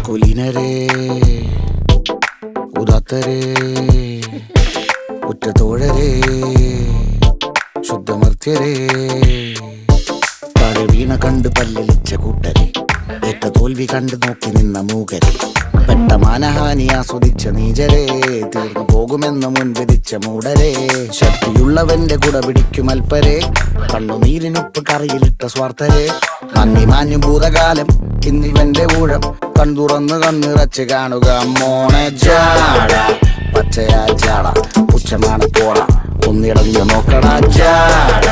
കുലീനരേ ഉദാത്തരേ ഉറ്റത്തോഴരേ ശുദ്ധമർത്യരേ താഴെ വീണ കണ്ട് പല്ലിളിച്ച കൂട്ടരെ ഏറ്റ തോൽവി കണ്ട് നോക്കി നിന്ന മൂകരെ പെട്ട മാനഹാനി ആസ്വദിച്ച നീചരെ തീർന്നു പോകുമെന്ന് മുൻവിധിച്ച മൂടരെ ശക്തിയുള്ളവന്റെ കുട പിടിക്കും അൽപ്പരെ കണ്ണുനീരിനൊപ്പ് കറിയിലിട്ട സ്വാർത്ഥരെ നന്ദി മാഞ്ഞു ഭൂതകാലം ഇന്നിവന്റെ ഊഴം കൺതുറന്ന് കണ്ണിറച്ച് കാണുക മോണെ ജാട പച്ചയാ ജാട പുച്ഛമാണ് പോട ഒന്നിടഞ്ഞു നോക്കടാ ജാട